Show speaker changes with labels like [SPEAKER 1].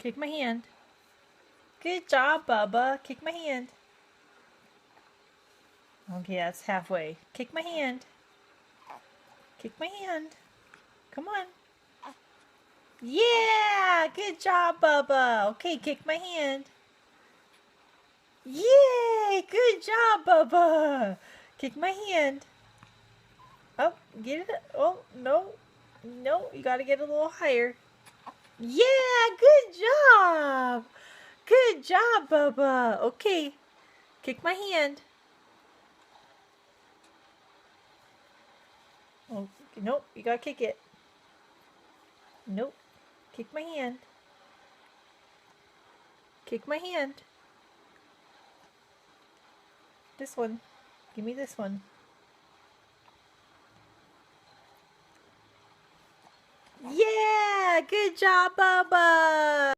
[SPEAKER 1] Kick my hand. Good job, Bubba. Kick my hand. Okay, that's halfway. Kick my hand. Kick my hand. Come on. Yeah! Good job, Bubba. Okay, kick my hand. Yay! Good job, Bubba. Kick my hand. Oh, get it. Oh, no. No, you gotta get a little higher. Yeah! Good job! Good job, Bubba. Okay, kick my hand. Oh, nope, you gotta kick it. Nope. Kick my hand. Kick my hand. This one. Give me this one. Yeah! Good job, Bubba!